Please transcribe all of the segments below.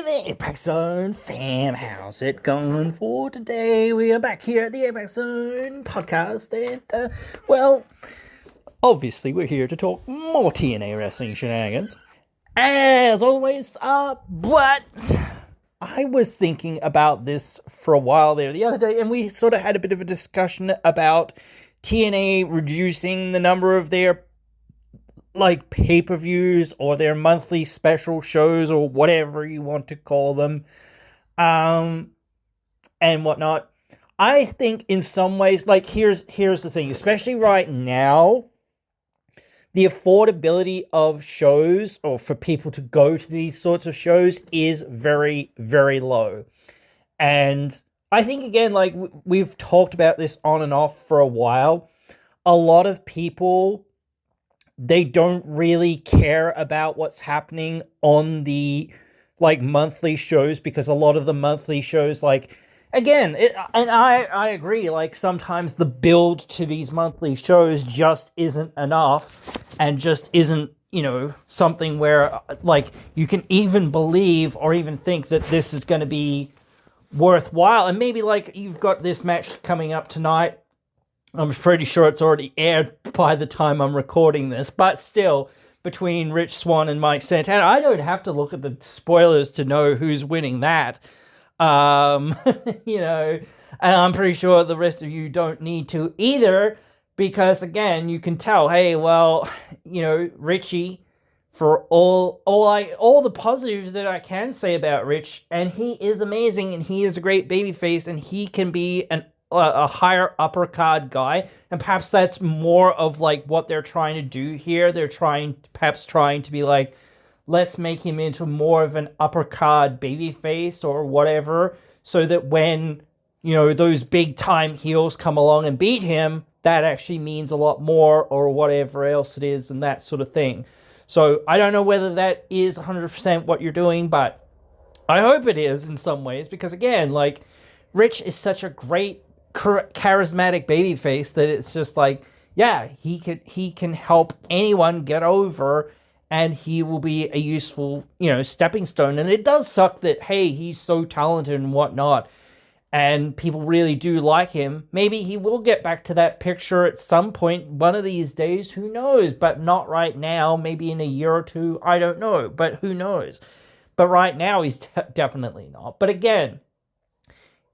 the Apex Zone fam. How's it going for today? We are back here at the Apex Zone podcast, and, well, obviously we're here to talk more TNA wrestling shenanigans. As always, but I was thinking about this for a while there the other day, and we sort of had a bit of a discussion about TNA reducing the number of their pay-per-views or their monthly special shows or whatever you want to call them, and whatnot. I think in some ways, here's the thing, especially right now, the affordability of shows, or for people to go to these sorts of shows, is very, very low. And I think, again, we've talked about this on and off for a while, a lot of people, they don't really care about what's happening on the, monthly shows, because a lot of the monthly shows, again, and I agree, sometimes the build to these monthly shows just isn't enough, and just isn't, something where, you can even believe or even think that this is going to be worthwhile. And maybe, you've got this match coming up tonight. I'm pretty sure it's already aired by the time I'm recording this, but still, between Rich Swann and Mike Santana, I don't have to look at the spoilers to know who's winning that. And I'm pretty sure the rest of you don't need to either, because again, you can tell, hey, well, Richie, for all the positives that I can say about Rich, and he is amazing, and he is a great babyface, and he can be a higher upper card guy, and perhaps that's more of what they're trying to do here. They're perhaps trying to be let's make him into more of an upper card babyface or whatever, so that when those big time heels come along and beat him, that actually means a lot more, or whatever else it is, and that sort of thing. So I don't know whether that is 100% what you're doing, but I hope it is in some ways, because again, Rich is such a great charismatic babyface that it's just he can help anyone get over, and he will be a useful stepping stone. And it does suck that, hey, he's so talented and whatnot, and people really do like him. Maybe he will get back to that picture at some point one of these days, who knows, but not right now. Maybe in a year or two, I don't know, but who knows. But right now he's definitely not. But again,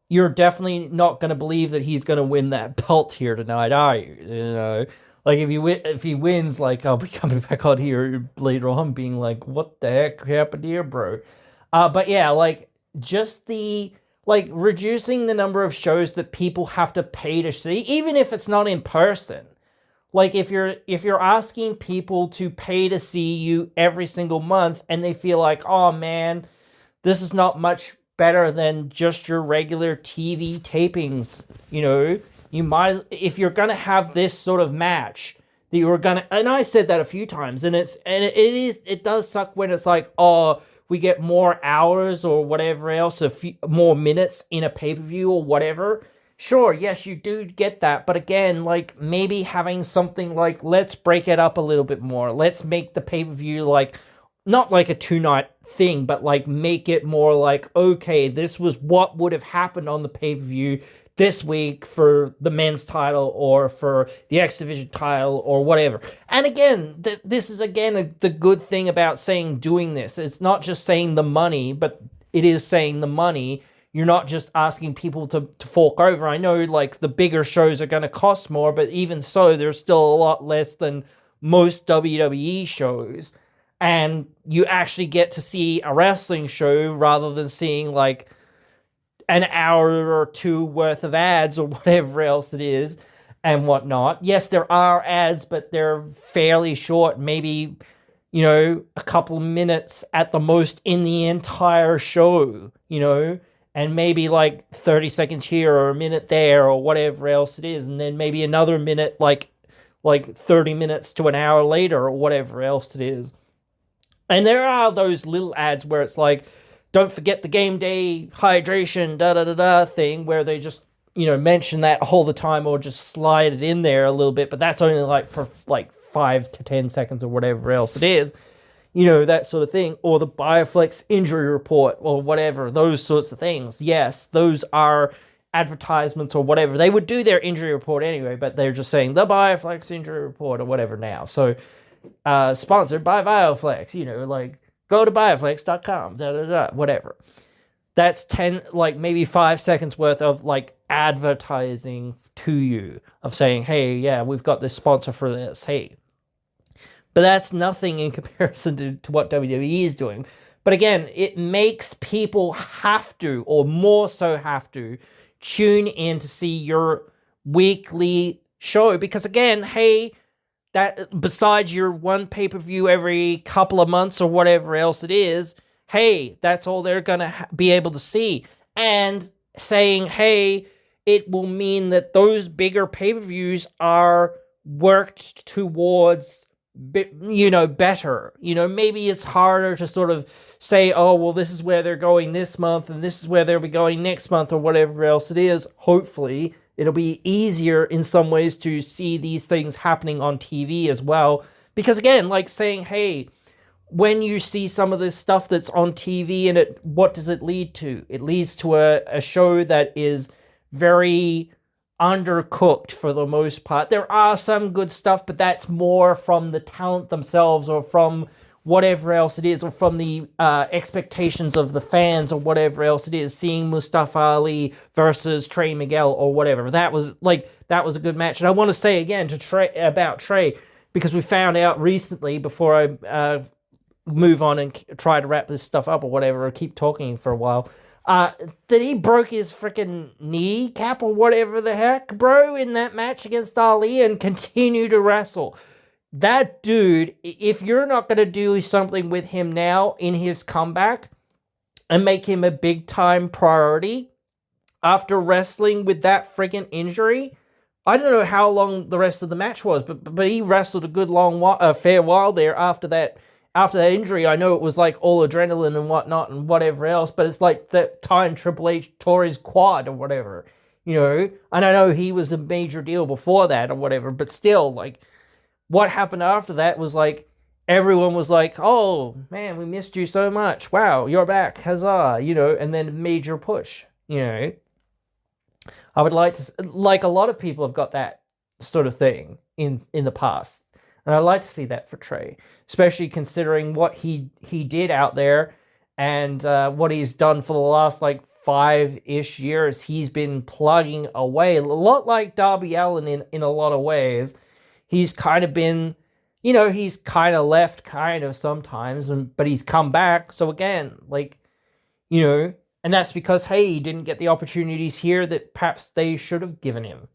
you're definitely not going to believe that he's going to win that belt here tonight, are you? If he wins, I'll be coming back on here later on being what the heck happened here, bro? But yeah, just the, reducing the number of shows that people have to pay to see, even if it's not in person. If you're asking people to pay to see you every single month, and they feel oh man, this is not much better than just your regular TV tapings, you might, if you're gonna have this sort of match that you're gonna, and I said that a few times, and it does suck when it's we get more hours or whatever else, a few more minutes in a pay-per-view or whatever. Sure, yes, you do get that, but again, maybe having something let's break it up a little bit more. Let's make the pay-per-view not a 2-night thing, but make it more okay, this was what would have happened on the pay-per-view this week for the men's title, or for the X Division title, or whatever. And again, this is the good thing about doing this. It's not just saying the money, but it is saying the money. You're not just asking people to fork over. I know the bigger shows are going to cost more, but even so, there's still a lot less than most WWE shows. And you actually get to see a wrestling show rather than seeing an hour or two worth of ads or whatever else it is and whatnot. Yes, there are ads, but they're fairly short, maybe, a couple of minutes at the most in the entire show, and maybe 30 seconds here or a minute there or whatever else it is. And then maybe another minute, 30 minutes to an hour later or whatever else it is. And there are those little ads where it's don't forget the game day hydration, da-da-da-da thing, where they just, mention that all the time, or just slide it in there a little bit, but that's only for 5 to 10 seconds or whatever else it is. that sort of thing, or the Bioflex injury report, or whatever, those sorts of things. Yes, those are advertisements or whatever. They would do their injury report anyway, but they're just saying the Bioflex injury report or whatever now. So, sponsored by Bioflex, like go to bioflex.com, whatever. That's 10, like maybe 5 seconds worth of like advertising to you of saying, hey, yeah, we've got this sponsor for this. Hey, but that's nothing in comparison to what WWE is doing. But again, it makes people have to, or more so have to, tune in to see your weekly show. Because again, hey, that besides your one pay-per-view every couple of months or whatever else it is, hey, that's all they're going to be able to see. And saying, hey, it will mean that those bigger pay-per-views are worked towards, better. Maybe it's harder to sort of say, oh, well, this is where they're going this month, and this is where they'll be going next month, or whatever else it is. Hopefully, it'll be easier in some ways to see these things happening on TV as well. Because again, like saying, hey, when you see some of this stuff that's on TV, and what does it lead to? It leads to a show that is very undercooked for the most part. There are some good stuff, but that's more from the talent themselves, or from whatever else it is, or from the expectations of the fans, or whatever else it is. Seeing Mustafa Ali versus Trey Miguel or whatever. That was a good match. And I want to say again to Trey, because we found out recently, before I move on and try to wrap this stuff up or whatever, or keep talking for a while, that he broke his freaking kneecap or whatever the heck, bro, in that match against Ali, and continue to wrestle. That dude, if you're not going to do something with him now in his comeback and make him a big time priority after wrestling with that freaking injury, I don't know how long the rest of the match was, but he wrestled a good fair while there after that injury. I know it was like all adrenaline and whatnot and whatever else, but it's like that time Triple H tore his quad or whatever, and I know he was a major deal before that or whatever, but still, like, what happened after that was like, everyone was like, oh man, we missed you so much, wow, you're back, huzzah, and then major push. I would like to, like, a lot of people have got that sort of thing in the past. And I'd like to see that for Trey, especially considering what he did out there, and what he's done for the last, like, 5-ish years. He's been plugging away, a lot like Darby Allin in a lot of ways. He's kind of been, he's kind of left kind of sometimes, but he's come back. So again, like, and that's because, hey, he didn't get the opportunities here that perhaps they should have given him,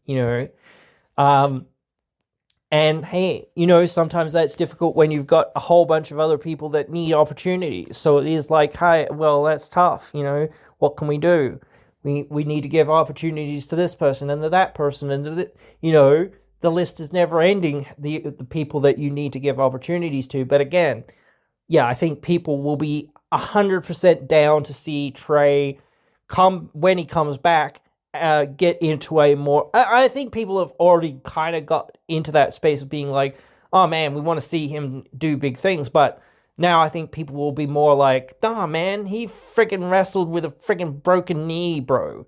And hey, sometimes that's difficult when you've got a whole bunch of other people that need opportunities. So it is like, hey, well, that's tough. What can we do? We need to give opportunities to this person and to that person, and to the list is never ending. The people that you need to give opportunities to. But again, yeah, I think people will be 100% down to see Trey come when he comes back. Get into a more... I think people have already kind of got into that space of being like, oh man, we want to see him do big things. But now I think people will be more like, nah man, he freaking wrestled with a freaking broken knee, bro.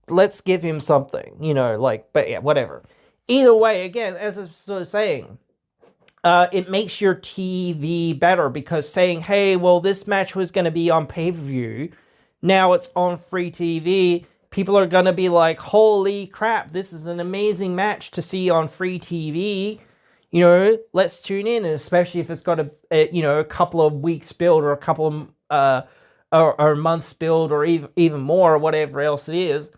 Let's give him something, but yeah, whatever. Either way, again, as I was sort of saying, it makes your TV better, because saying, hey, well, this match was going to be on pay-per-view, now it's on free TV, people are going to be like, holy crap, this is an amazing match to see on free TV. Let's tune in, and especially if it's got a couple of weeks build, or a couple of or months build, or even more, or whatever else it is.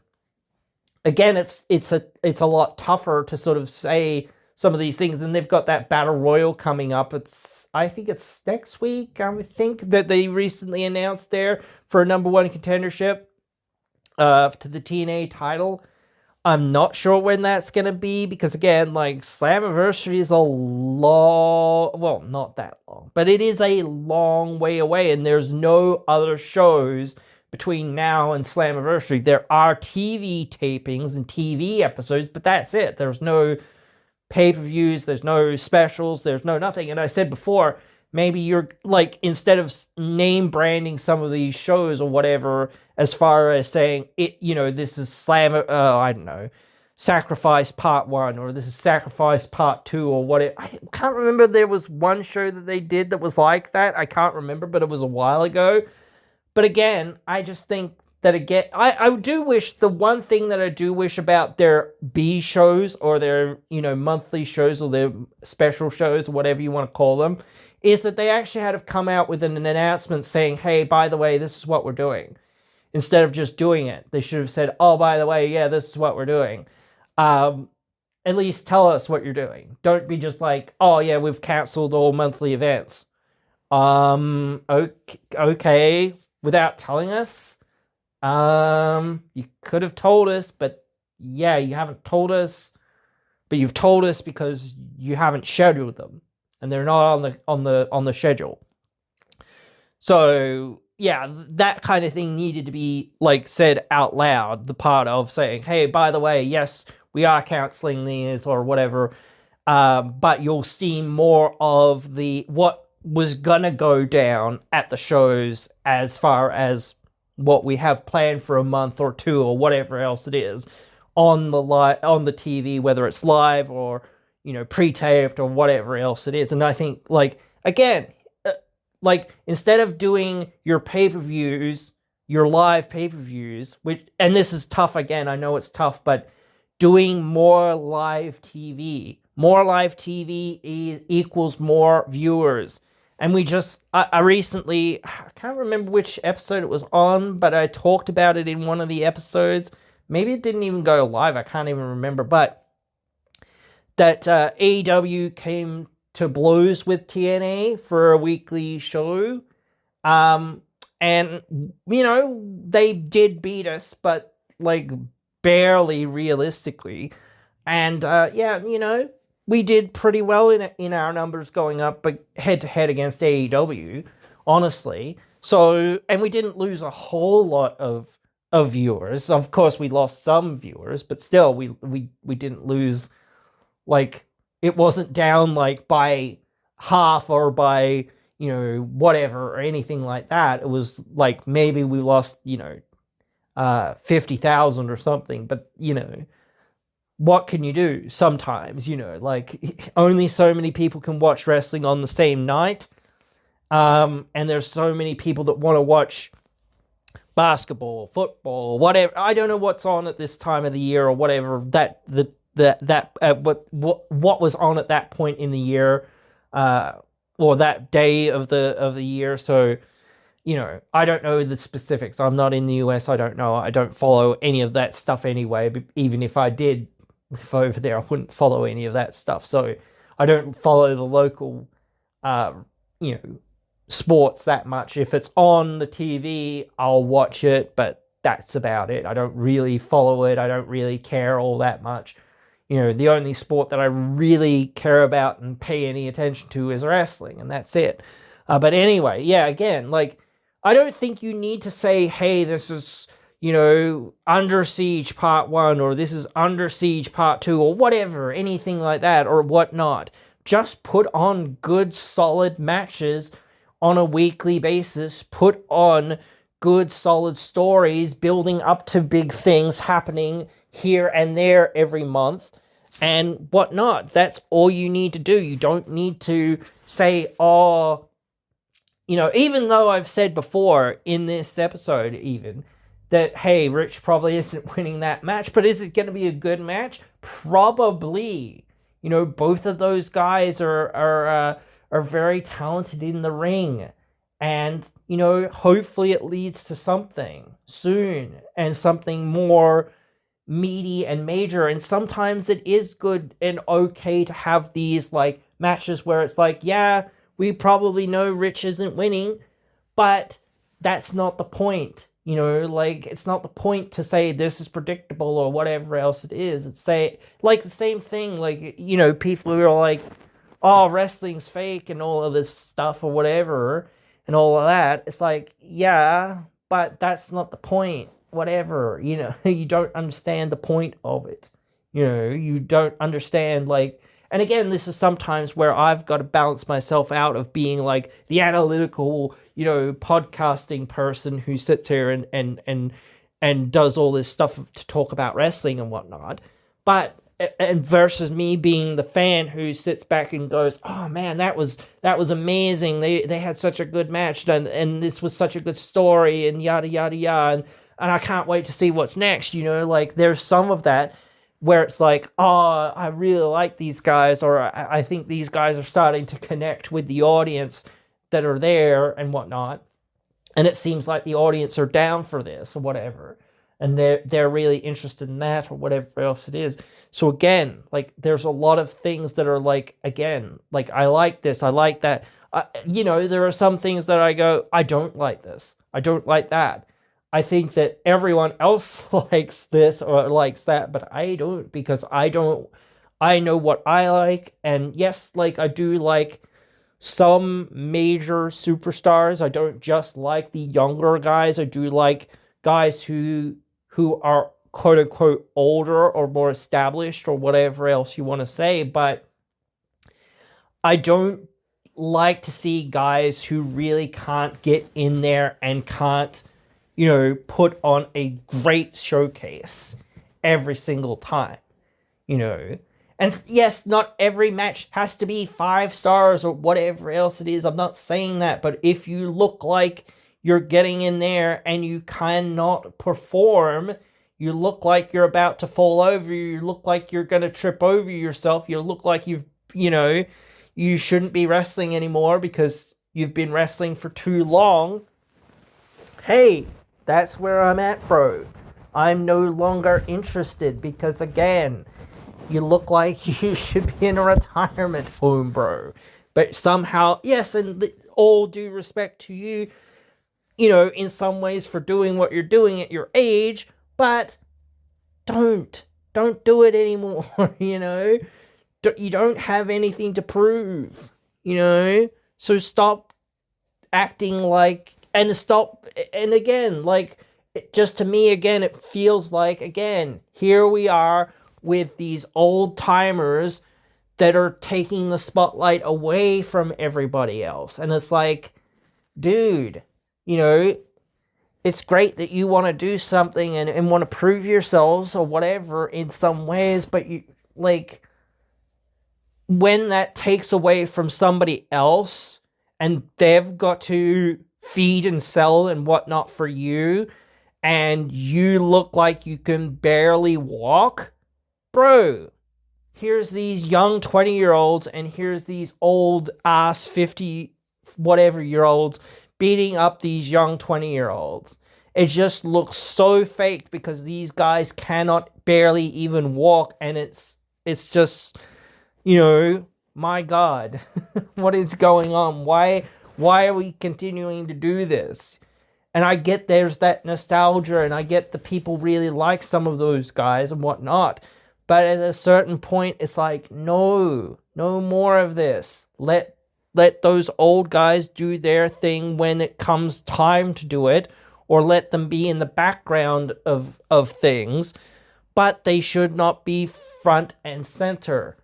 Again, it's a lot tougher to sort of say some of these things, and they've got that Battle Royal coming up. I think it's next week, I think, that they recently announced there for a number one contendership to the TNA title. I'm not sure when that's going to be, because again, like, Slammiversary is a long, well, not that long, but it is a long way away, and there's no other shows between now and Slammiversary. There are TV tapings and TV episodes, but that's it. There's no pay-per-views, there's no specials, there's no nothing. And I said before, maybe you're like, instead of name branding some of these shows or whatever, as far as saying it, this is I don't know, Sacrifice Part 1, or this is Sacrifice Part 2, or what I can't remember. There was one show that they did that was like that. I can't remember, but it was a while ago. But again, I just think that, again, I do wish, the one thing that I do wish about their B shows, or their, monthly shows, or their special shows, or whatever you want to call them, is that they actually had to come out with an announcement saying, hey, by the way, this is what we're doing. Instead of just doing it, they should have said, oh, by the way, yeah, this is what we're doing. At least tell us what you're doing. Don't be just like, oh, yeah, we've cancelled all monthly events. Okay, without telling us. You could have told us, but yeah, you haven't told us. But you've told us because you haven't scheduled them, and they're not on the schedule. So yeah, that kind of thing needed to be like said out loud. The part of saying, hey, by the way, yes, we are canceling these or whatever, but you'll see more of what was gonna go down at the shows, as far as what we have planned for a month or two or whatever else it is on the TV, whether it's live or pre-taped or whatever else it is. And I think, like, again, like, instead of doing your pay-per-views, your live pay-per-views, and this is tough, again, I know it's tough, but doing more live TV equals more viewers. And I recently, I can't remember which episode it was on, but I talked about it in one of the episodes. Maybe it didn't even go live, I can't even remember, but that AEW came to blows with TNA for a weekly show. And, they did beat us, but, like, barely, realistically. And, we did pretty well in our numbers going up, but head-to-head against AEW, honestly. So, and we didn't lose a whole lot of viewers. Of course, we lost some viewers, but still, we didn't lose, like, it wasn't down, like, by half or by, whatever, or anything like that. It was, like, maybe we lost, 50,000 or something, but, what can you do sometimes, like, only so many people can watch wrestling on the same night. And there's so many people that want to watch basketball, football, whatever. I don't know what's on at this time of the year or whatever, what was on at that point in the year, or that day of the year. So, I don't know the specifics. I'm not in the US. I don't know. I don't follow any of that stuff anyway. But even if I did live over there, I wouldn't follow any of that stuff. So I don't follow the local, sports that much. If it's on the TV, I'll watch it, but that's about it. I don't really follow it. I don't really care all that much. The only sport that I really care about and pay any attention to is wrestling, and that's it. But anyway, yeah, again, like, I don't think you need to say, hey, this is, Under Siege Part 1, or this is Under Siege Part 2, or whatever, anything like that, or whatnot. Just put on good, solid matches on a weekly basis. Put on good, solid stories building up to big things happening here and there every month and whatnot. That's all you need to do. You don't need to say, oh, even though I've said before in this episode even that, hey, Rich probably isn't winning that match, but is it going to be a good match? Probably. Both of those guys are very talented in the ring. And, hopefully it leads to something soon, and something more meaty and major. And sometimes it is good and okay to have these, like, matches where it's like, yeah, we probably know Rich isn't winning, but that's not the point. Like, it's not the point to say this is predictable or whatever else it is. It's like the same thing, like, people who are like, oh, wrestling's fake and all of this stuff or whatever and all of that. It's like, yeah, but that's not the point. Whatever, you don't understand the point of it. You don't understand, like, And again, this is sometimes where I've got to balance myself out of being like the analytical, podcasting person who sits here and does all this stuff to talk about wrestling and whatnot. But and versus me being the fan who sits back and goes, "Oh man, that was amazing. They had such a good match, and this was such a good story, and yada yada yada, and I can't wait to see what's next." Like there's some of that where it's like, "Oh, I really like these guys," or I think these guys are starting to connect with the audience that are there and whatnot, and it seems like the audience are down for this or whatever, and they're really interested in that or whatever else it is. So again, like there's a lot of things that are like, again, like I like this, I like that. There are some things that I go, I don't like this, I don't like that. I think that everyone else likes this or likes that, but I don't, because I know what I like. And yes, like I do like some major superstars. I don't just like the younger guys. I do like guys who are quote unquote older or more established or whatever else you want to say, but I don't like to see guys who really can't get in there and can't, put on a great showcase every single time, And yes, not every match has to be 5 stars or whatever else it is. I'm not saying that, but if you look like you're getting in there and you cannot perform, you look like you're about to fall over, you look like you're going to trip over yourself, you look like you shouldn't be wrestling anymore because you've been wrestling for too long. Hey, that's where I'm at, bro. I'm no longer interested because, again, you look like you should be in a retirement home, bro. But somehow, yes, and all due respect to you, in some ways for doing what you're doing at your age, but don't do it anymore, You don't have anything to prove, So stop acting like, and again, like, just to me, again, it feels like, again, here we are with these old timers that are taking the spotlight away from everybody else. And it's like, dude, it's great that you want to do something and want to prove yourselves or whatever in some ways, but you, like, when that takes away from somebody else and they've got to feed and sell and whatnot for you, and you look like you can barely walk, bro, here's these young 20-year-olds and here's these old ass 50 whatever year olds beating up these young 20-year-olds. It just looks so fake because these guys cannot barely even walk, and it's just, my God, what is going on? Why are we continuing to do this? And I get there's that nostalgia, and I get the people really like some of those guys and whatnot. But at a certain point, it's like, no more of this. Let those old guys do their thing when it comes time to do it, or let them be in the background of things. But they should not be front and center.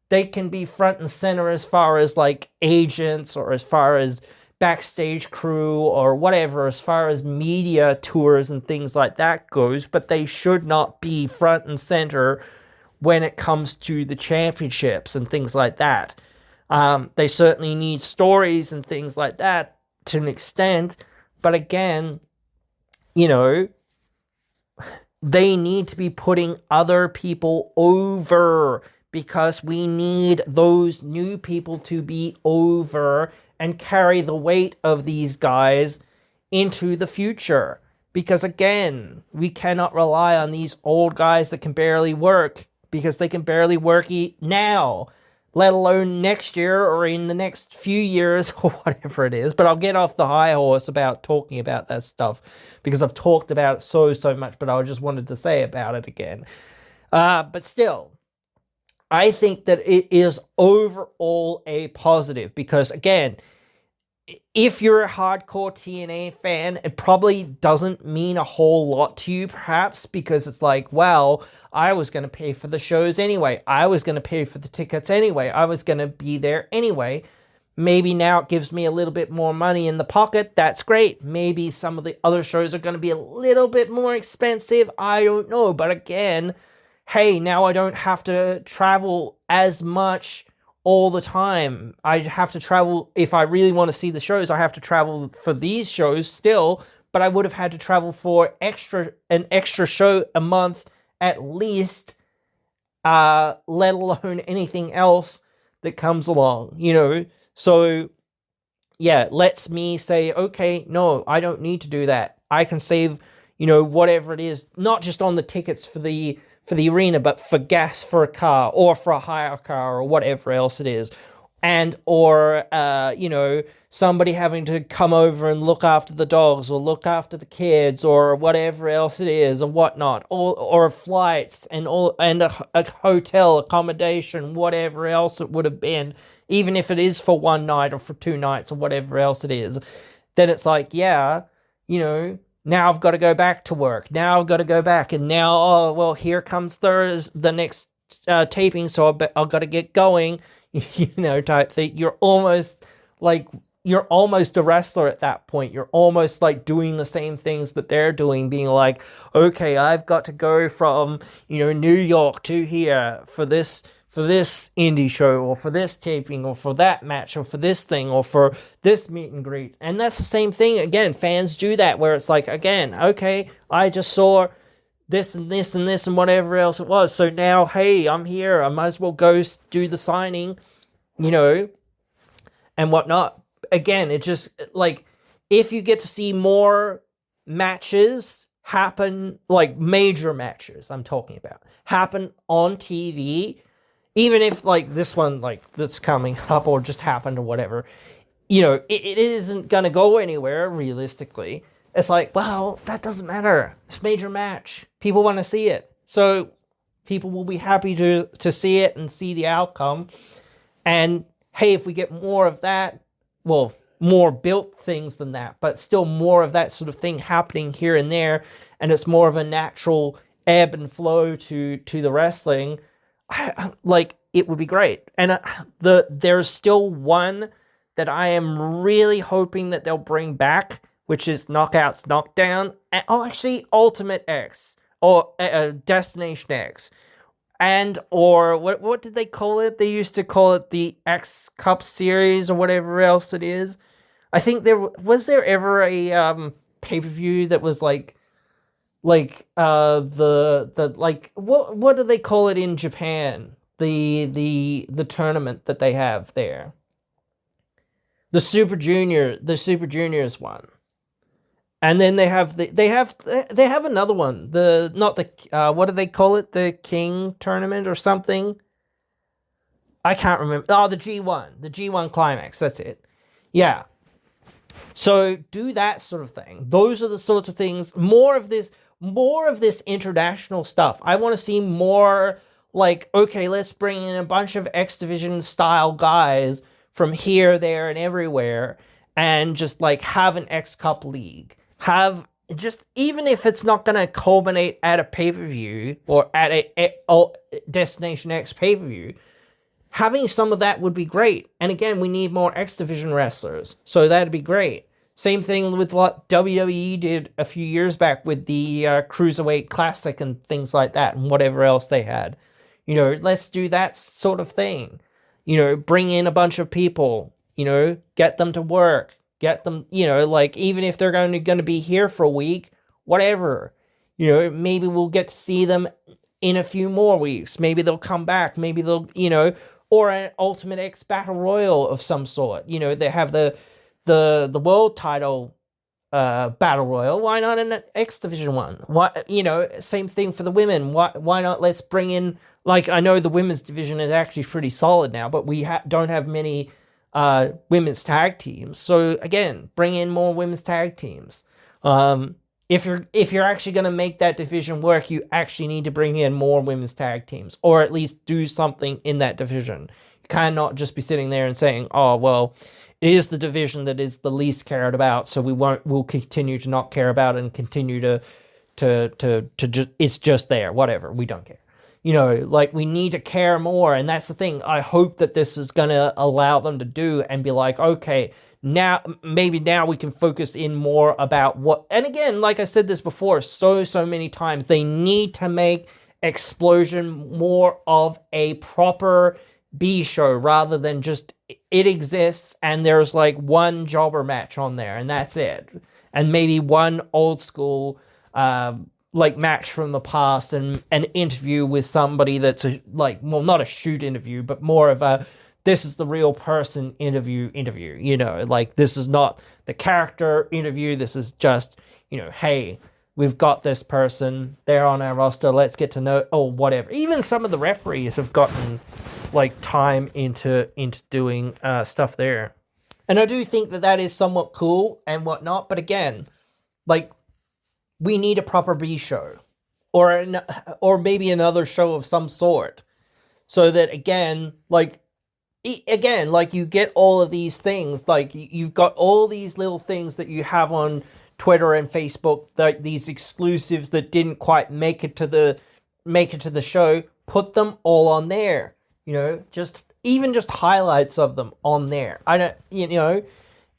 They can be front and center as far as like agents or as far as backstage crew or whatever, as far as media tours and things like that goes, but they should not be front and center when it comes to the championships and things like that. They certainly need stories and things like that to an extent, but again, they need to be putting other people over, because we need those new people to be over and carry the weight of these guys into the future. Because again, we cannot rely on these old guys that can barely work, because they can barely work now, let alone next year or in the next few years or whatever it is. But I'll get off the high horse about talking about that stuff, because I've talked about it so much, but I just wanted to say about it again. But still, I think that it is overall a positive, because again, if you're a hardcore TNA fan, it probably doesn't mean a whole lot to you, perhaps, because it's like, well, I was going to pay for the shows anyway. I was going to pay for the tickets anyway. I was going to be there anyway. Maybe now it gives me a little bit more money in the pocket. That's great. Maybe some of the other shows are going to be a little bit more expensive. I don't know. But again, hey, now I don't have to travel as much all the time. I have to travel, if I really want to see the shows, I have to travel for these shows still, but I would have had to travel for an extra show a month at least, let alone anything else that comes along, So, yeah, lets me say, okay, no, I don't need to do that. I can save, whatever it is, not just on the tickets for the arena, but for gas for a car or for a hire car or whatever else it is. And, or, somebody having to come over and look after the dogs or look after the kids or whatever else it is or whatnot, or flights and a hotel accommodation, whatever else it would have been, even if it is for one night or for 2 nights or whatever else it is, then it's like, yeah, now I've got to go back to work. Now I've got to go back, and now, oh, well, here comes the next taping, so I've got to get going, type thing. You're almost a wrestler at that point. You're almost like doing the same things that they're doing, being like, okay, I've got to go from, New York to here for this indie show, or for this taping, or for that match, or for this thing, or for this meet and greet. And that's the same thing. Again, fans do that, where it's like, again, okay, I just saw this and this and this and whatever else it was. So now, hey, I'm here. I might as well go do the signing, and whatnot. Again, it just, like, if you get to see more matches happen, like major matches I'm talking about, happen on TV, even if, like, this one, like, that's coming up or just happened or whatever, it isn't going to go anywhere, realistically. It's like, well, that doesn't matter. It's a major match. People want to see it. So people will be happy to see it and see the outcome. And, hey, if we get more of that, well, more built things than that, but still more of that sort of thing happening here and there, and it's more of a natural ebb and flow to the wrestling, like, it would be great. And there's still one that I am really hoping that they'll bring back, which is Knockouts Knockdown. Actually, Ultimate X, or Destination X. And, or, what did they call it? They used to call it the X Cup Series, or whatever else it is. I think was there ever a pay-per-view that was like the like, what do they call it in Japan? The tournament that they have there. The Super Juniors one. And then they have another one. What do they call it? The King tournament or something? I can't remember. Oh, the G1 Climax. That's it. Yeah. So do that sort of thing. Those are the sorts of things. More of this international stuff. I want to see more, like, okay, let's bring in a bunch of X Division style guys from here, there, and everywhere, and just, like, have an X Cup league. Have, just, even if it's not going to culminate at a pay-per-view or at a Destination X pay-per-view, having some of that would be great. And again, we need more X Division wrestlers, so that'd be great. Same thing with what WWE did a few years back with the Cruiserweight Classic and things like that, and whatever else they had. Let's do that sort of thing. Bring in a bunch of people, get them to work, get them, like, even if they're going to be here for a week, whatever, maybe we'll get to see them in a few more weeks. Maybe they'll come back. Maybe they'll, or an Ultimate X Battle Royal of some sort. They have the world title battle royal. Why not an X Division one? Why, same thing for the women. Why not? Let's bring in, like, I know the women's division is actually pretty solid now, but we don't have many women's tag teams. So again, bring in more women's tag teams. If you're actually going to make that division work, you actually need to bring in more women's tag teams, or at least do something in that division. cannot just be sitting there and saying, oh, well, it is the division that is the least cared about, so we'll continue to not care about it and continue to just, it's just there, whatever, we don't care. Like, we need to care more, and that's the thing. I hope that this is going to allow them to do and be like, okay, maybe now we can focus in more about what, and again, like I said this before so many times, they need to make Explosion more of a proper B show rather than just it exists and there's like one jobber match on there and that's it, and maybe one old school like match from the past and an interview with somebody that's like, well, not a shoot interview, but more of a this is the real person interview, like this is not the character interview, this is just, hey, we've got this person, they're on our roster, let's get to know, or whatever. Even some of the referees have gotten like time into doing stuff there. And I do think that is somewhat cool and whatnot, but again, like, we need a proper B show or maybe another show of some sort, so that again, like you get all of these things, like you've got all these little things that you have on Twitter and Facebook, like these exclusives that didn't quite make it to the show. Put them all on there, just highlights of them on there. I don't,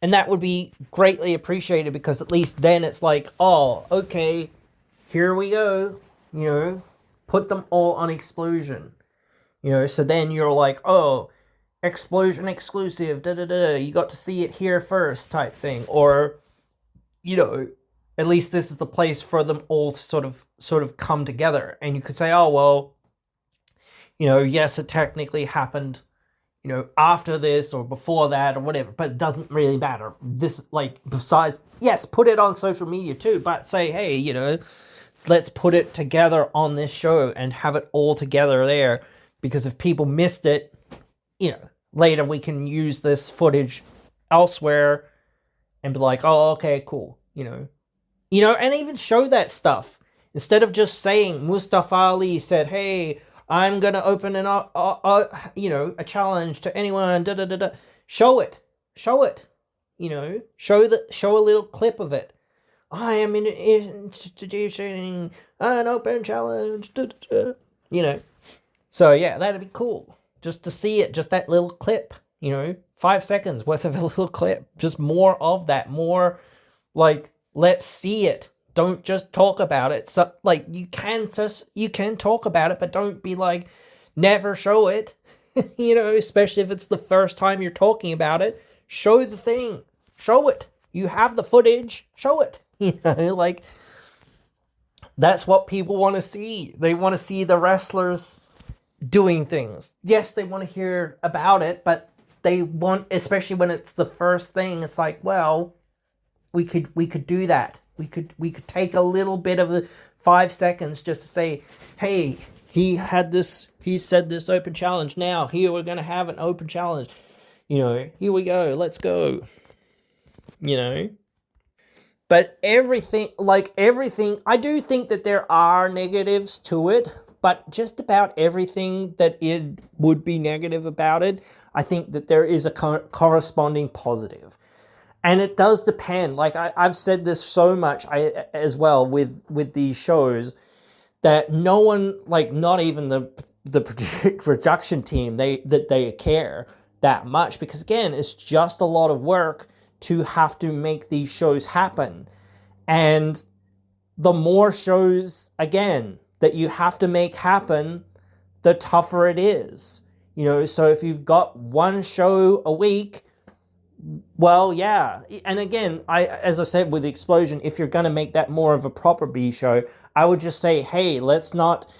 and that would be greatly appreciated, because at least then it's like, oh, okay, here we go, put them all on Explosion, so then you're like, oh, Explosion exclusive, you got to see it here first type thing, or, at least this is the place for them all to sort of come together, and you could say, oh, well, yes, it technically happened, after this or before that or whatever, but it doesn't really matter. This, like, besides, yes, put it on social media too, but say, hey, let's put it together on this show and have it all together there, because if people missed it, later we can use this footage elsewhere and be like, oh, okay, cool, and even show that stuff instead of just saying Mustafa Ali said, hey, I'm gonna open a challenge to anyone. Show it. Show a little clip of it. I am introducing an open challenge. So yeah, that'd be cool. Just to see it, just that little clip. 5 seconds worth of a little clip. Just more of that. More like, let's see it. Don't just talk about it. So, like, you can talk about it, but don't be like, never show it. Especially if it's the first time you're talking about it. Show the thing. Show it. You have the footage. Show it. Like, that's what people want to see. They want to see the wrestlers doing things. Yes, they want to hear about it, but they want, especially when it's the first thing, it's like, well, we could do that. We could take a little bit of the 5 seconds just to say, hey, he said this open challenge. Now here we're gonna have an open challenge. Here we go. Let's go. But everything, I do think that there are negatives to it, but just about everything that it would be negative about it, I think that there is a corresponding positive. And it does depend. Like, I've said this so much as well with these shows, that no one, like, not even the production team, they care that much, because again, it's just a lot of work to have to make these shows happen. And the more shows, again, that you have to make happen, the tougher it is. So if you've got one show a week, well, yeah. And again, as I said with Explosion, if you're going to make that more of a proper B show, I would just say, hey, let's not,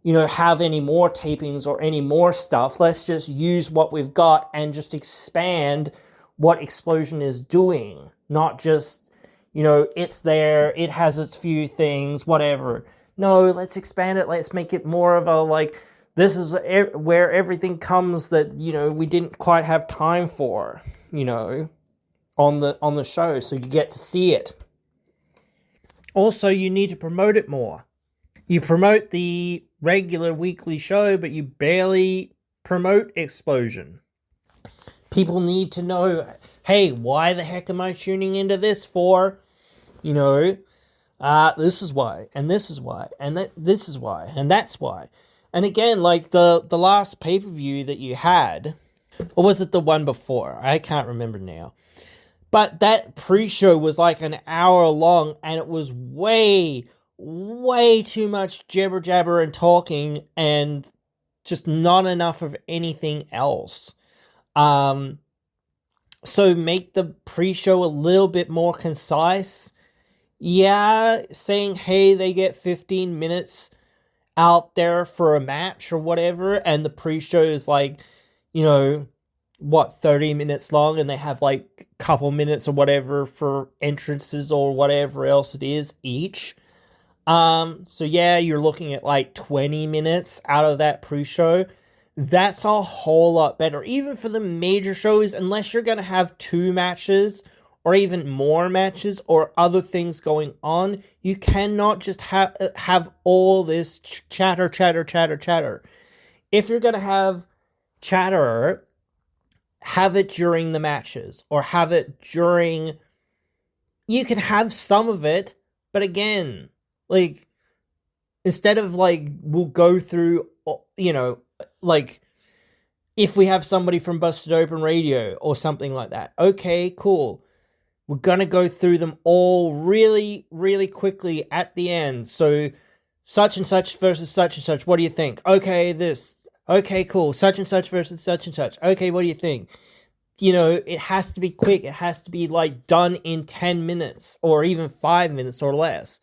have any more tapings or any more stuff. Let's just use what we've got and just expand what Explosion is doing. Not just, it's there, it has its few things, whatever. No, let's expand it. Let's make it more of a, like, this is where everything comes that, we didn't quite have time for. On the show, so you get to see it. Also, you need to promote it more. You promote the regular weekly show, but you barely promote explosion. People need to know, hey, why the heck am I tuning into this for? You know, this is why, and this is why, and this is why, and that's why. And again, like the last pay-per-view that you had, or was it the one before? I can't remember now. But that pre-show was like an hour long, and it was way, way too much jibber jabber and talking, and just not enough of anything else. So make the pre-show a little bit more concise. Yeah, saying, hey, they get 15 minutes out there for a match or whatever, and the pre-show is like, 30 minutes long, and they have like a couple minutes or whatever for entrances or whatever else it is each. So yeah, you're looking at like 20 minutes out of that pre-show. That's a whole lot better, even for the major shows, unless you're going to have 2 matches or even more matches or other things going on. You cannot just have all this chatter. If you're going to have chatter, have it during the matches, or have it during... You can have some of it, but again, like, instead of like, we'll go through, like, if we have somebody from Busted Open Radio or something like that, okay, cool. We're going to go through them all really, really quickly at the end. So, such and such versus such and such, what do you think? Okay, this. Okay, cool. Such and such versus such and such. Okay, what do you think? It has to be quick. It has to be, like, done in 10 minutes or even 5 minutes or less.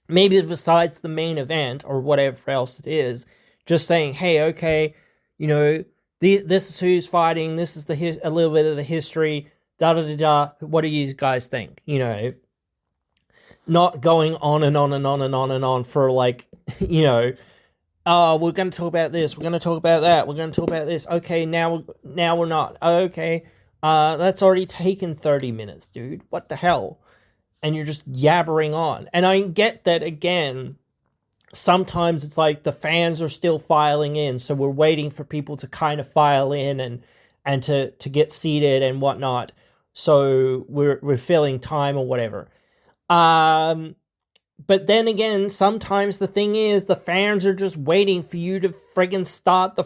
Maybe besides the main event or whatever else it is, just saying, hey, okay, this is who's fighting. This is a little bit of the history. Da-da-da-da. What do you guys think? Not going on and on and on and on and on for, like, oh, we're going to talk about this. We're going to talk about that. We're going to talk about this. Okay, now we're not. Okay, that's already taken 30 minutes, dude. What the hell? And you're just yabbering on. And I get that, again, sometimes it's like the fans are still filing in, so we're waiting for people to kind of file in and to get seated and whatnot. So we're filling time or whatever. But then again, sometimes the thing is, the fans are just waiting for you to friggin' start the,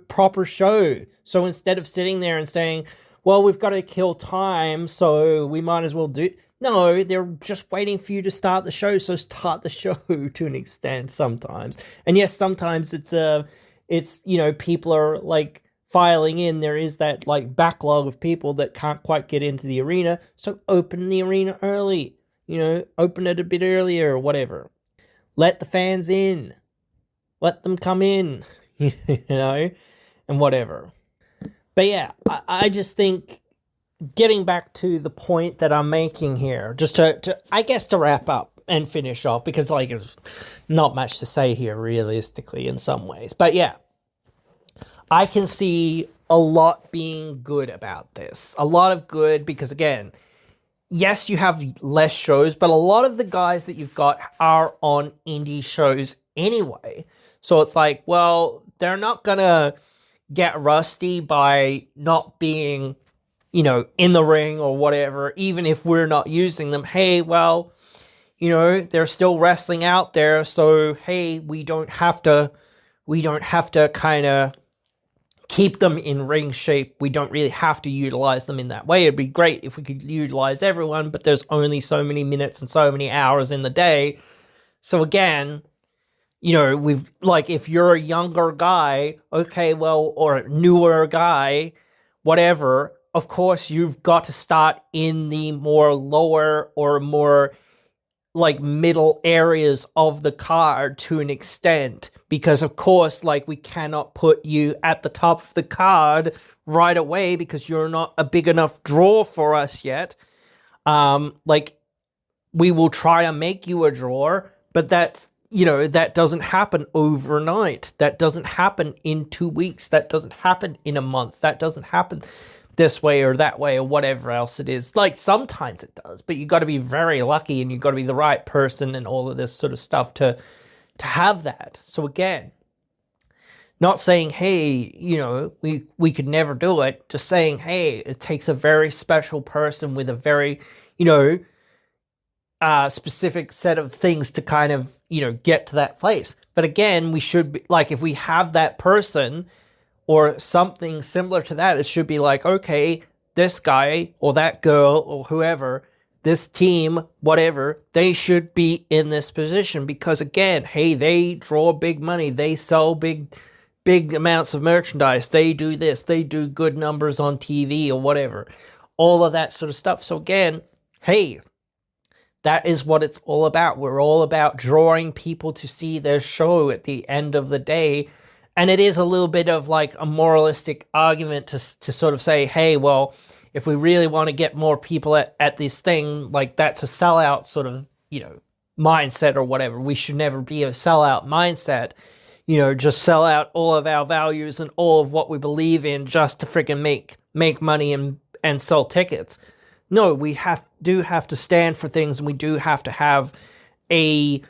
proper show. So instead of sitting there and saying, well, we've got to kill time, so we might as well do... No, they're just waiting for you to start the show, so start the show to an extent sometimes. And yes, sometimes it's people are, like, filing in. There is that, like, backlog of people that can't quite get into the arena, so open the arena early. Open it a bit earlier or whatever. Let the fans in. Let them come in, and whatever. But yeah, I just think, getting back to the point that I'm making here, just to I guess to wrap up and finish off, because, like, there's not much to say here realistically in some ways. But yeah, I can see a lot being good about this. A lot of good, because again, yes, you have less shows, but a lot of the guys that you've got are on indie shows anyway. So it's like, well, they're not going to get rusty by not being, in the ring or whatever, even if we're not using them. Hey, well, they're still wrestling out there. So, hey, we don't have to kind of keep them in ring shape. We don't really have to utilize them in that way. It'd be great if we could utilize everyone, but there's only so many minutes and so many hours in the day. So again, we've, like, if you're a younger guy, okay, well, or a newer guy, whatever, of course you've got to start in the more lower or more, like, middle areas of the card to an extent, because of course, like, we cannot put you at the top of the card right away because you're not a big enough draw for us yet. Like, we will try to make you a drawer, but that doesn't happen overnight. That doesn't happen in 2 weeks. That doesn't happen in a month. That doesn't happen this way or that way or whatever else it is. Like, sometimes it does, but you got to be very lucky, and you got to be the right person and all of this sort of stuff to have that. So again, Not saying, hey, we could never do it. Just saying, hey, it takes a very special person with a very, you know, specific set of things to kind of, get to that place. But again, we should be like, if we have that person or something similar to that, it should be like, okay, this guy or that girl or whoever, this team, whatever, they should be in this position because again, hey, they draw big money, they sell big amounts of merchandise, they do this, they do good numbers on TV or whatever, all of that sort of stuff. So again, hey, that is what it's all about. We're all about drawing people to see their show at the end of the day. And it is a little bit of like a moralistic argument to sort of say, hey, well, if we really want to get more people at this thing, like that's a sellout sort of, mindset or whatever. We should never be a sellout mindset, just sell out all of our values and all of what we believe in just to freaking make money and sell tickets. No, we do have to stand for things, and we do have to have a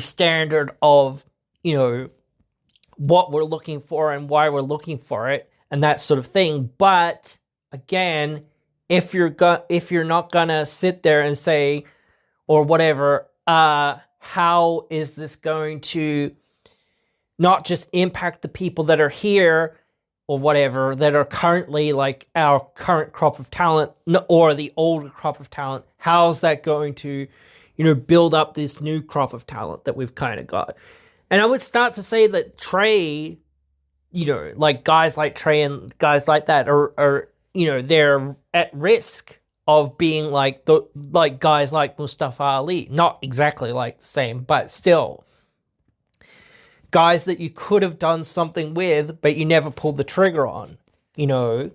standard of, what we're looking for and why we're looking for it and that sort of thing. But again, if you're not gonna sit there and say or whatever, how is this going to not just impact the people that are here or whatever, that are currently like our current crop of talent or the older crop of talent, how's that going to, build up this new crop of talent that we've kind of got? And I would start to say that Trey, like guys like Trey and guys like that are they're at risk of being like guys like Mustafa Ali. Not exactly like the same, but still. Guys that you could have done something with, but you never pulled the trigger on, And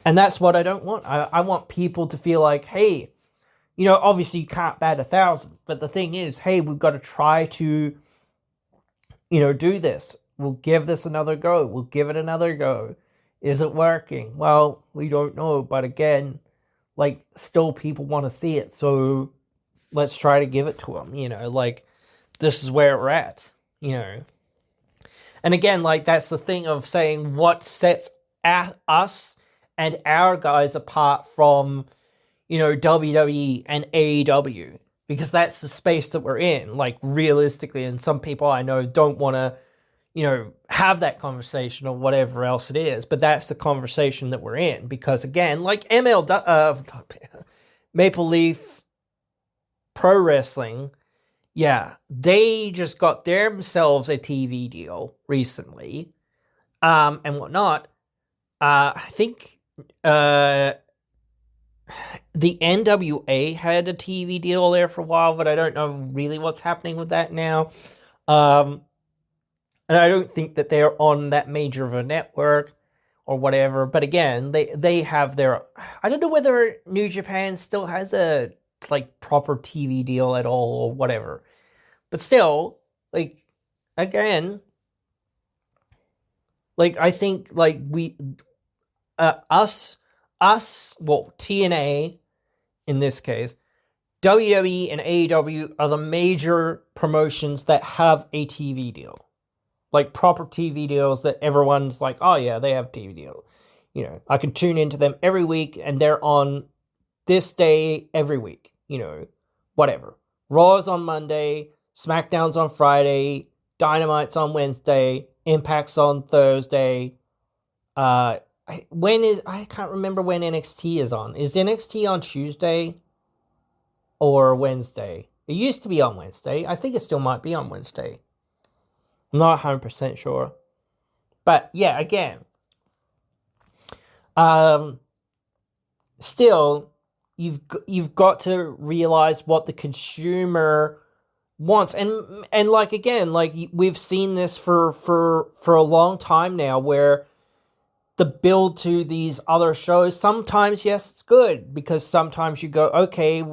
that's what I don't want. I want people to feel like, hey, obviously you can't bat 1,000, but the thing is, hey, we've got to try to, do this. We'll give this another go. We'll give it another go. Is it working? Well, we don't know, but again, like, still people want to see it, so let's try to give it to them, like, this is where we're at, And again, like, that's the thing of saying what sets us and our guys apart from, WWE and AEW, because that's the space that we're in, like, realistically. And some people I know don't want to, have that conversation or whatever else it is, but that's the conversation that we're in, because again, like Maple Leaf Pro Wrestling, yeah, they just got themselves a TV deal recently, and whatnot. I think the NWA had a TV deal there for a while, but I don't know really what's happening with that now. And I don't think that they're on that major of a network or whatever. But again, they have their. I don't know whether New Japan still has a like proper TV deal at all or whatever. But still, like, again, like, I think, like, we, well, TNA, in this case, WWE and AEW are the major promotions that have a TV deal. Like, proper TV deals that everyone's like, oh yeah, they have TV deal. I can tune into them every week, and they're on this day every week, whatever. Raw's on Monday, SmackDown's on Friday, Dynamite's on Wednesday, Impact's on Thursday. I can't remember when NXT is on. Is NXT on Tuesday or Wednesday? It used to be on Wednesday. I think it still might be on Wednesday. I'm not 100% sure. But yeah, again, still, you've got to realize what the consumer wants, and like, again, like, we've seen this for a long time now, where the build to these other shows, sometimes, yes, it's good, because sometimes you go, okay,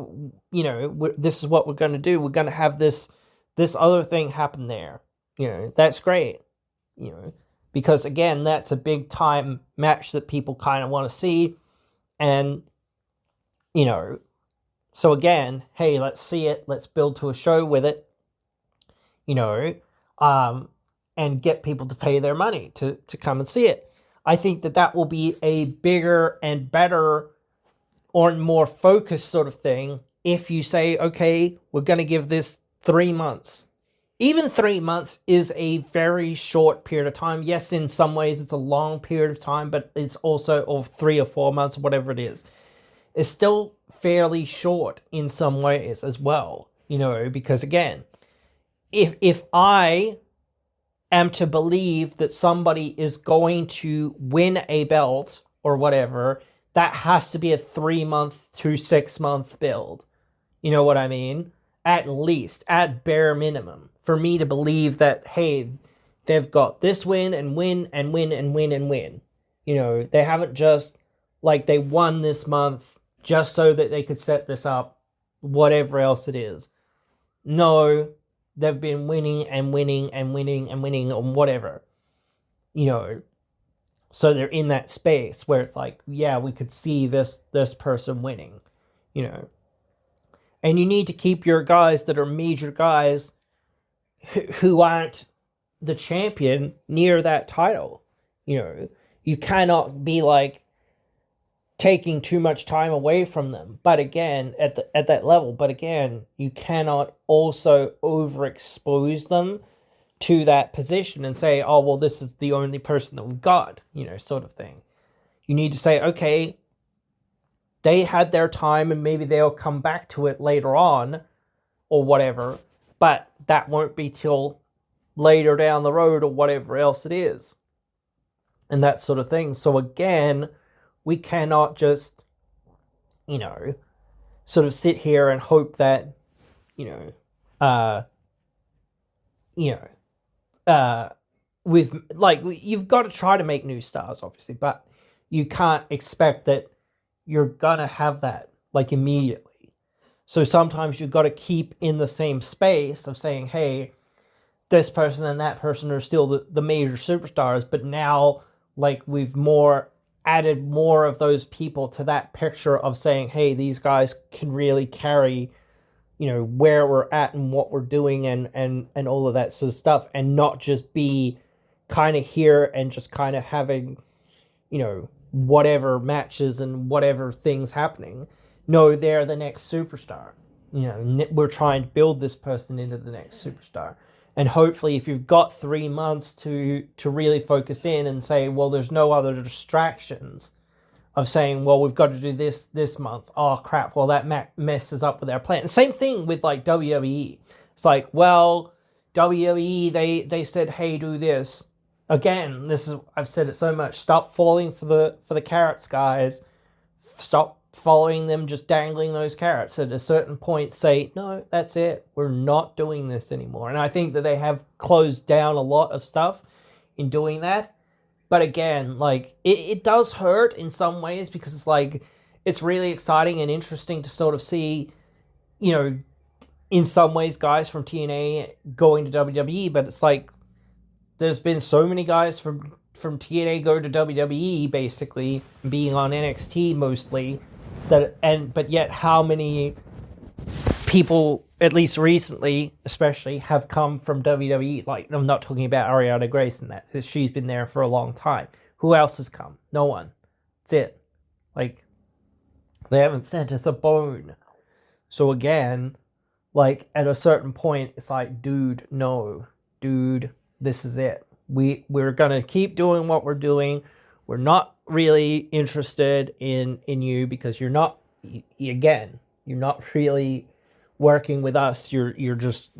this is what we're going to do. We're going to have this other thing happen there. That's great. Because again, that's a big time match that people kind of want to see, and so again, hey, let's see it. Let's build to a show with it. and get people to pay their money to come and see it. I think that will be a bigger and better or more focused sort of thing if you say, okay, we're going to give this 3 months. Even 3 months is a very short period of time. Yes, in some ways it's a long period of time, but it's also of 3 or 4 months, whatever it is. It's still fairly short in some ways as well, because again, if I am to believe that somebody is going to win a belt or whatever, that has to be a 3 month to 6 month build. You know what I mean? At least, at bare minimum, for me to believe that, hey, they've got this win and win and win and win and win. They haven't just, like, they won this month just so that they could set this up, whatever else it is. No, they've been winning and winning and winning and winning on whatever. So they're in that space where it's like, yeah, we could see this person winning, And you need to keep your guys that are major guys who aren't the champion near that title. You cannot be like taking too much time away from them. But again, at that level, but again, you cannot also overexpose them to that position and say, oh, well, this is the only person that we've got, sort of thing. You need to say, okay, they had their time and maybe they'll come back to it later on or whatever, but that won't be till later down the road or whatever else it is. And that sort of thing. So again, we cannot just, sort of sit here and hope that, with, like, you've got to try to make new stars, obviously, but you can't expect that you're gonna have that, like, immediately. So sometimes you've got to keep in the same space of saying, hey, this person and that person are still the major superstars, but now, like, we've added more of those people to that picture of saying, hey, these guys can really carry, where we're at and what we're doing and all of that sort of stuff, and not just be kind of here and just kind of having, whatever matches and whatever things happening. No, they're the next superstar. We're trying to build this person into the next superstar. And hopefully if you've got 3 months to really focus in and say, well, there's no other distractions of saying, well, we've got to do this month. Oh, crap. Well, that messes up with our plan. Same thing with, like, WWE. It's like, well, WWE, they said, hey, do this. Again, I've said it so much. Stop falling for the carrots, guys. Stop following them, just dangling those carrots. At a certain point, say, no, that's it. We're not doing this anymore. And I think that they have closed down a lot of stuff in doing that. But again, like, it does hurt in some ways, because it's like, it's really exciting and interesting to sort of see, in some ways, guys from TNA going to WWE. But it's like, there's been so many guys from TNA go to WWE, basically, being on NXT mostly, but yet how many people, at least recently especially, have come from WWE? Like, I'm not talking about Ariana Grace and that, because she's been there for a long time. Who else has come? No one. That's it. Like, they haven't sent us a bone. So again, like, at a certain point, it's like, dude, no. Dude, this is it. We're going to keep doing what we're doing. We're not really interested in you, because you're not really working with us. You're just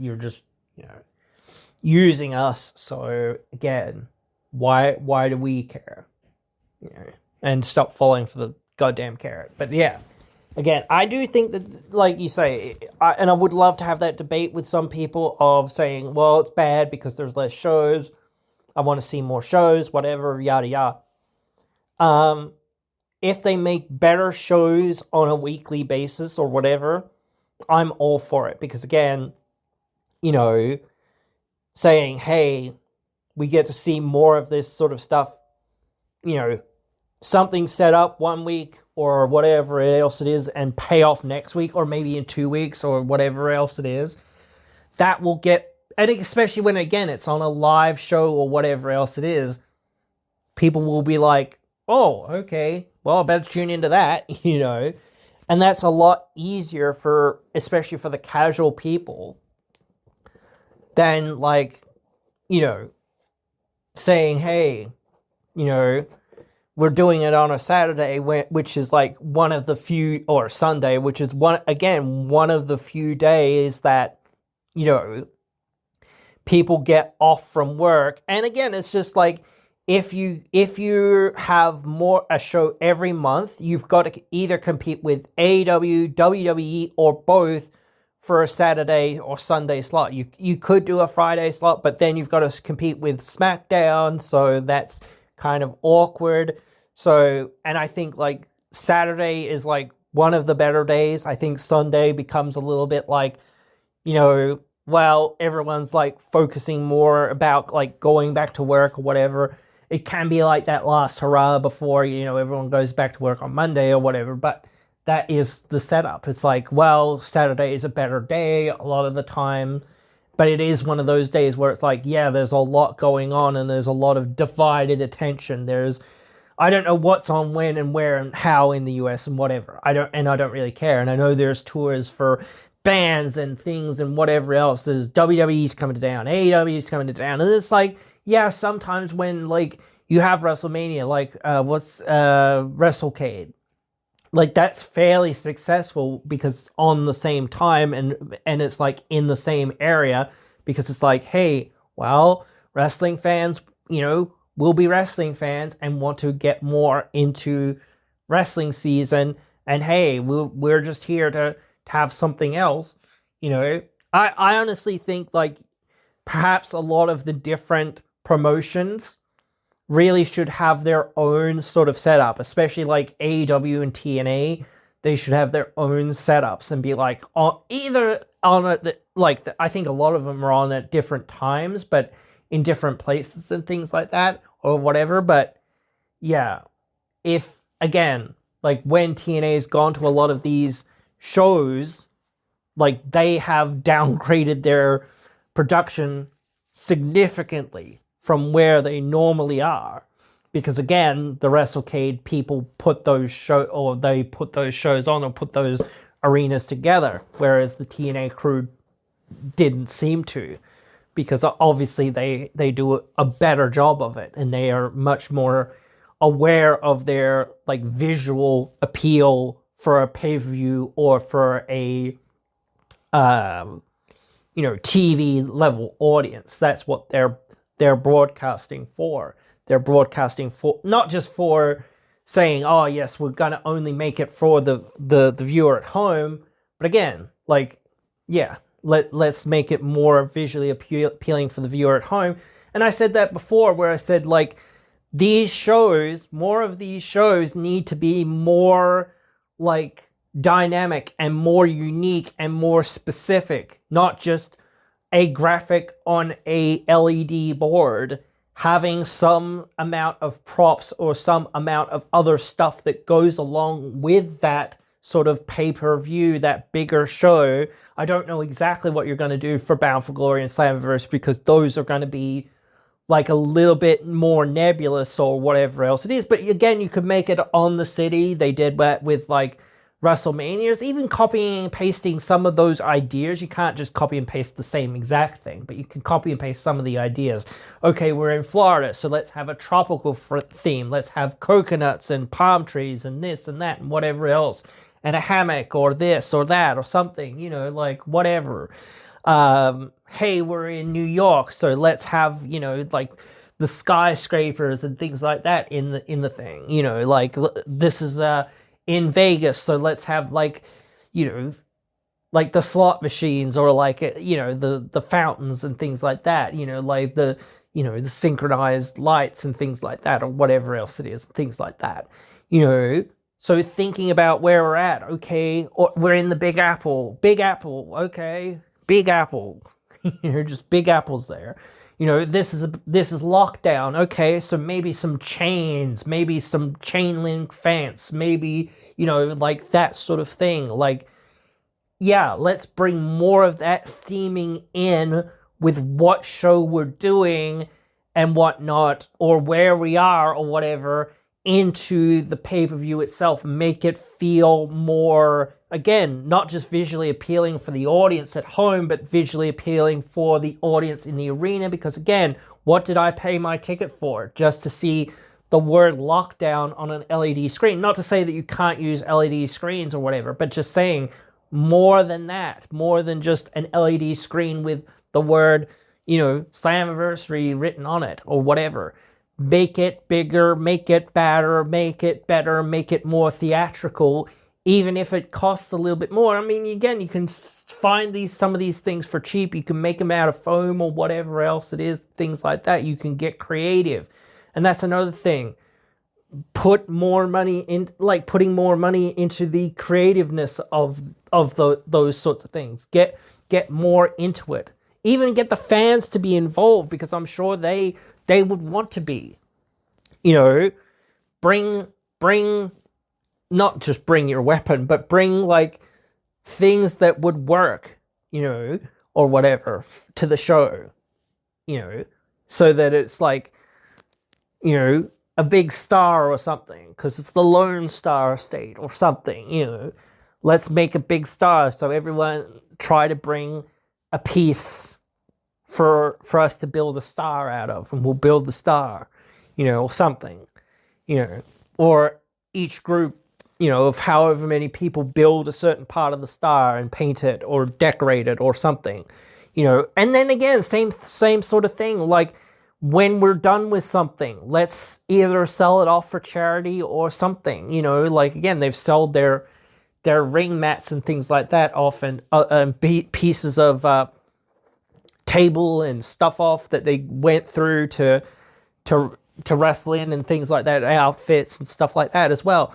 using us. So again, why do we care? And stop falling for the goddamn carrot. But yeah, again, I do think that, like you say, and I would love to have that debate with some people of saying, well, it's bad because there's less shows. I want to see more shows, whatever, yada yada. If they make better shows on a weekly basis or whatever, I'm all for it. Because again, saying, hey, we get to see more of this sort of stuff, something set up one week or whatever else it is and pay off next week or maybe in 2 weeks or whatever else it is, that will get and especially when, again, it's on a live show or whatever else it is, people will be like, oh, okay, well, I better tune into that, and that's a lot easier for, especially for the casual people, than like, saying, hey, you know, we're doing it on a Saturday, which is like one of the few, or Sunday, which is one of the few days that, you know, people get off from work. And again, it's just like, if you have a show every month, you've got to either compete with AEW, WWE, or both for a Saturday or Sunday slot. You could do a Friday slot, but then you've got to compete with SmackDown, so that's kind of awkward. So, and I think like Saturday is like one of the better days. I think Sunday becomes a little bit like, well, everyone's like focusing more about like going back to work or whatever. It can be like that last hurrah before, everyone goes back to work on Monday or whatever, but that is the setup. It's like, well, Saturday is a better day a lot of the time, but it is one of those days where it's like, yeah, there's a lot going on and there's a lot of divided attention. I don't know what's on when and where and how in the US and whatever. I don't really care. And I know there's tours for bands and things and whatever else. There's WWE's coming to town, AEW's coming to town, and it's like, yeah, sometimes when like you have WrestleMania, like WrestleCade, like that's fairly successful because it's on the same time and it's like in the same area, because it's like, hey, well, wrestling fans, will be wrestling fans and want to get more into wrestling season, and hey, we're just here to have something else. I honestly think like perhaps a lot of the different promotions really should have their own sort of setup, especially like AEW and TNA. They should have their own setups and be like either on I think a lot of them are on at different times, but in different places and things like that or whatever. But yeah, if again, like when TNA's gone to a lot of these shows, like they have downgraded their production significantly from where they normally are, because again, the WrestleCade people put those shows on, or put those arenas together, whereas the TNA crew didn't seem to, because obviously they do a better job of it, and they are much more aware of their like visual appeal for a pay-per-view or for a TV level audience. That's what they're broadcasting for. They're broadcasting for not just for saying, oh yes, we're gonna only make it for the viewer at home, but again, like, yeah, let's make it more visually appealing for the viewer at home. And I said that before, where I said like more of these shows need to be more like dynamic and more unique and more specific, not just a graphic on a LED board having some amount of props or some amount of other stuff that goes along with that sort of pay-per-view, that bigger show. I don't know exactly what you're going to do for Bound for Glory and Slammiversary, because those are going to be like a little bit more nebulous or whatever else it is. But again, you could make it on the city. They did that with like WrestleManias, even copying and pasting some of those ideas. You can't just copy and paste the same exact thing, but you can copy and paste some of the ideas. Okay, we're in Florida, so let's have a tropical theme. Let's have coconuts and palm trees and this and that and whatever else, and a hammock or this or that or something, like whatever. Hey, we're in New York, so let's have, like the skyscrapers and things like that in the thing. Like this is in Vegas, so let's have like, like the slot machines, or like, the fountains and things like that, like the synchronized lights and things like that, or whatever else it is, things like that, So thinking about where we're at, okay, we're in the Big Apple, okay, Big Apple, just Big Apple's there. This is lockdown. Okay, so maybe some chains, maybe some chain link fence, maybe, like that sort of thing. Like, yeah, let's bring more of that theming in with what show we're doing and whatnot, or where we are or whatever, into the pay-per-view itself. Make it feel more, again, not just visually appealing for the audience at home, but visually appealing for the audience in the arena. Because again, what did I pay my ticket for? Just to see the word lockdown on an LED screen. Not to say that you can't use LED screens or whatever, but just saying more than that, more than just an LED screen with the word, Slammiversary written on it or whatever. Make it bigger, make it better, make it more theatrical, even if it costs a little bit more. I mean, again, you can find some of these things for cheap. You can make them out of foam or whatever else it is, things like that. You can get creative. And that's another thing. Put more money in, like putting more money into the creativeness of those sorts of things. Get more into it. Even get the fans to be involved, because I'm sure they would want to be. Bring not just bring your weapon, but bring like things that would work, or whatever to the show, so that it's like, a big star or something, because it's the Lone Star State or something, Let's make a big star, so everyone try to bring a piece for us to build a star out of, and we'll build the star, or something, or each group, of however many people build a certain part of the star and paint it or decorate it or something, and then again, same sort of thing, like when we're done with something, let's either sell it off for charity or something, like again, they've sold their ring mats and things like that often, pieces of table and stuff off that they went through to wrestle in and things like that, outfits and stuff like that as well.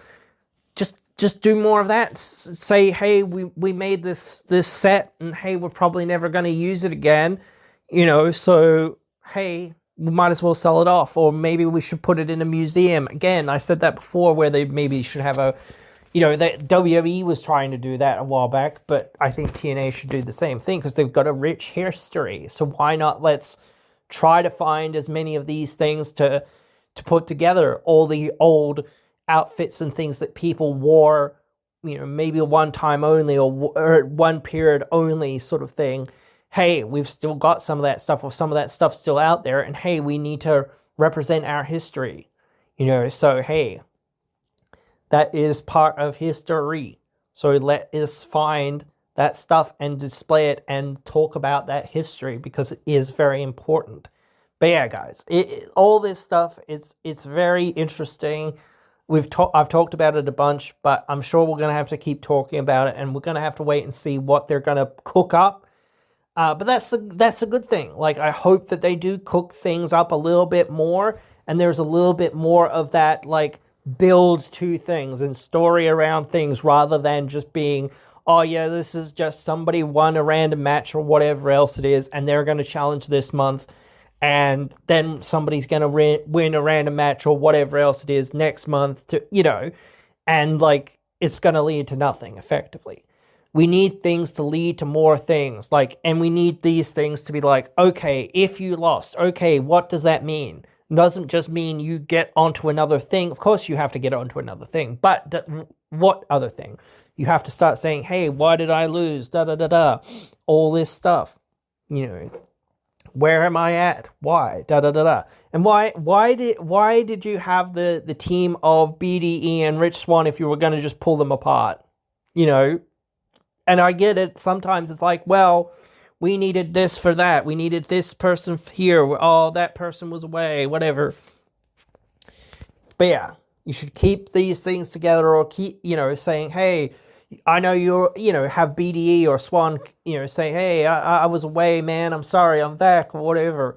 Just do more of that. Say, hey, we made this set, and hey, we're probably never going to use it again, so hey, we might as well sell it off, or maybe we should put it in a museum. Again, I said that before, where they maybe should have that WWE was trying to do that a while back, but I think TNA should do the same thing, because they've got a rich history. So why not let's try to find as many of these things to put together, all the old outfits and things that people wore, maybe one time only or one period only sort of thing. Hey, we've still got some of that stuff, or some of that stuff's still out there, and hey, we need to represent our history, so hey, that is part of history. So let us find that stuff and display it and talk about that history, because it is very important. But yeah, guys, all this stuff, it's very interesting. I've talked about it a bunch, but I'm sure we're going to have to keep talking about it, and we're going to have to wait and see what they're going to cook up. But that's a good thing. Like, I hope that they do cook things up a little bit more, and there's a little bit more of that, like, build to things and story around things, rather than just being, oh yeah, this is just somebody won a random match or whatever else it is, and they're going to challenge this month, and then somebody's going to win a random match or whatever else it is next month, to and like, it's going to lead to nothing effectively. We need things to lead to more things, like, and we need these things to be like, okay, if you lost, okay, what does that mean? It doesn't just mean you get onto another thing. Of course you have to get onto another thing, but what other thing? You have to start saying, hey, why did I lose? All this stuff, where am I at? Why? And why did you have the team of BDE and Rich Swann if you were going to just pull them apart? And I get it. Sometimes it's like, well, we needed this for that. We needed this person here. Oh, that person was away, whatever. But yeah, you should keep these things together, or keep, saying, hey, I know have BDE or Swan, say, hey, I was away, man. I'm sorry, I'm back, or whatever,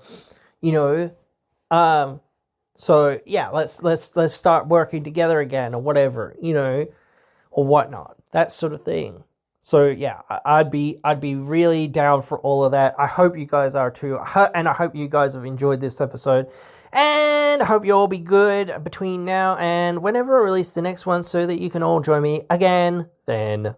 So yeah, let's start working together again, or whatever, or whatnot, that sort of thing. So yeah, I'd be really down for all of that. I hope you guys are too, and I hope you guys have enjoyed this episode. And I hope you all be good between now and whenever I release the next one, so that you can all join me again then.